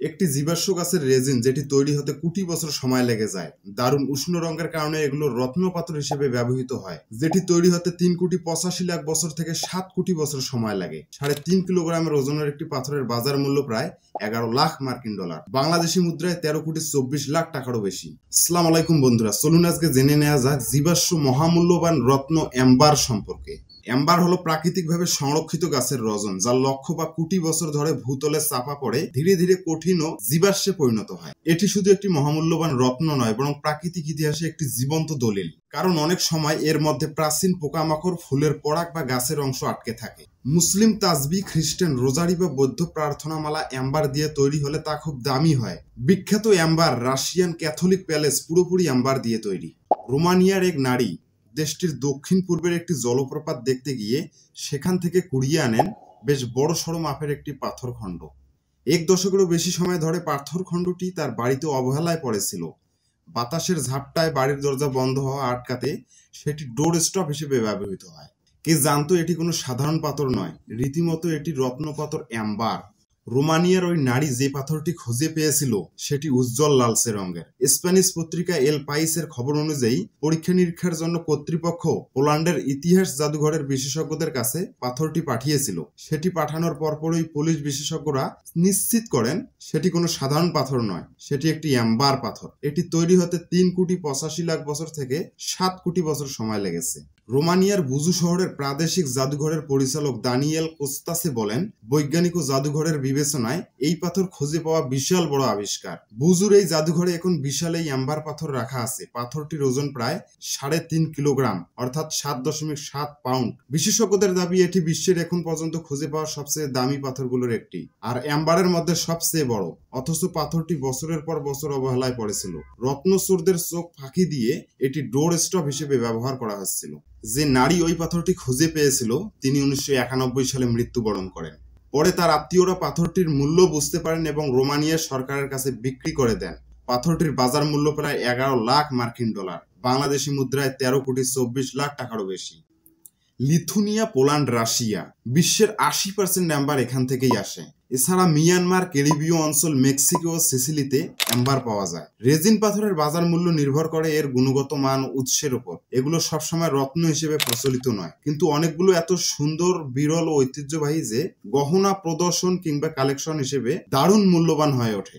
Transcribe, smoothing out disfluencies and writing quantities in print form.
একটি জীবাশ্ম গাছের রেজিন যেটি তৈরি হতে কোটি বছর সময় লেগে যায়। দারুণ উষ্ণ রঙের কারণে এগুলো রত্নপাথর হিসেবে ব্যবহৃত হয়, যেটি তৈরি হতে 3,85,00,000 বছর থেকে 7 কোটি বছর সময় লাগে। 3.5 কিলোগ্রামের ওজনের একটি পাথরের বাজার মূল্য প্রায় 11 লাখ মার্কিন ডলার, বাংলাদেশি মুদ্রায় 13,24,00,000 টাকারও বেশি। আসসালামু আলাইকুম বন্ধুরা, চলুন আজকে জেনে নেওয়া যাক জীবাশ্ম মহামূল্যবান রত্ন এম্বার সম্পর্কে। এম্বার হলো প্রাকৃতিকভাবে সংরক্ষিত গাছের রজন, যা লক্ষ বা কোটি বছর ধরে ভূতলে চাপা পড়ে ধীরে ধীরে কঠিন ও জীবাশ্মে পরিণত হয়। এটি শুধু একটি মহামূল্যবান রত্ন নয়, বরং প্রাকৃতিক ইতিহাসে একটি জীবন্ত দলিল। কারণ অনেক সময় এর মধ্যে প্রাচীন পোকামাকড়, ফুলের পরাগ বা গাছের অংশ আটকে থাকে। মুসলিম তাসবি, খ্রিস্টান রোজারি বা বৌদ্ধ প্রার্থনামালা এম্বার দিয়ে তৈরি হলে তা খুব দামি হয়। বিখ্যাত এম্বার রাশিয়ান ক্যাথলিক প্যালেস পুরোপুরি এম্বার দিয়ে তৈরি। রোমানিয়ার এক নারী দেশটির দক্ষিণ পূর্বের একটি জলপ্রপাত দেখতে গিয়ে সেখান থেকে কুড়িয়ে আনেন বেশ বড়সড় মাপের একটি পাথরখণ্ড। 1 দশকেরও বেশি সময় ধরে পাথরখণ্ডটি তার বাড়িতে অবহেলায় পড়েছিল। বাতাসের ঝাপটায় বাড়ির দরজা বন্ধ হওয়া আটকাতে সেটি ডোর স্টপ হিসেবে ব্যবহৃত হয়। কে জানতো এটি কোনো সাধারণ পাথর নয়, রীতিমতো এটি রত্নপাথর এম্বার। রোমানিয়ার ওই নারী যে পাথরটি খুঁজে পেয়েছিল সেটি উজ্জ্বল লালচে রঙের। স্প্যানিশ পত্রিকা এল পাইসের খবর অনুযায়ী পরীক্ষা নিরীক্ষার জন্য কর্তৃপক্ষ পোল্যান্ডের ইতিহাস জাদুঘরের বিশেষজ্ঞদের কাছে পাথরটি পাঠিয়েছিল। সেটি পাঠানোর পরপরই পুলিশ বিশেষজ্ঞরা নিশ্চিত করেন সেটি কোনো সাধারণ পাথর নয়, সেটি একটি এম্বার পাথর। এটি তৈরি হতে 3,85,00,000 বছর থেকে 7 কোটি বছর সময় লেগেছে। রোমানিয়ার বুজু শহরের প্রাদেশিক জাদুঘরের পরিচালক দানিয়েল কোস্তাসে বলেন, বৈজ্ঞানিক ও জাদুঘরের বিবেচনায় এই পাথর খুঁজে পাওয়া বিশাল বড় আবিষ্কার। বুজুর এই জাদুঘরে এখন বিশাল এই এম্বার পাথর রাখা আছে। পাথরটির ওজন প্রায় 3.5 কিলোগ্রাম, অর্থাৎ 7.7 পাউন্ড। বিশেষজ্ঞদের দাবি এটি বিশ্বের এখন পর্যন্ত খুঁজে পাওয়া সবচেয়ে দামি পাথরগুলোর একটি, আর এম্বারের মধ্যে সবচেয়ে বড়। অথচ পাথরটি বছরের পর বছর অবহেলায় পড়েছিল। রত্নচোরদের চোখ ফাঁকি দিয়ে এটি ডোর স্টপ হিসেবে ব্যবহার করা হচ্ছিল। যে নারী ওই পাথরটি খুঁজে পেয়েছিল তিনি 1991 সালে মৃত্যুবরণ করেন। পরে তার আত্মীয়রা পাথরটির মূল্য বুঝতে পারেন এবং রোমানিয়ার সরকারের কাছে বিক্রি করে দেন। পাথরটির বাজার মূল্য প্রায় 11 লাখ মার্কিন ডলার, বাংলাদেশি মুদ্রায় 13,24,00,000 টাকারও বেশি। লিথুনিয়া, পোল্যান্ড, রাশিয়া, বিশ্বের 80% এম্বার এখান থেকেই আসে। এছাড়া মিয়ানমার, ক্যারিবীয় অঞ্চল, মেক্সিকো ও সিসিলিতে এম্বার পাওয়া যায়। রেজিন পাথরের বাজার মূল্য নির্ভর করে এর গুণগত মান ও উৎসের উপর। এগুলো সবসময় রত্ন হিসেবে প্রচলিত নয়, কিন্তু অনেকগুলো এত সুন্দর, বিরল ও ঐতিহ্যবাহী যে গহনা, প্রদর্শন কিংবা কালেকশন হিসেবে দারুণ মূল্যবান হয়ে ওঠে।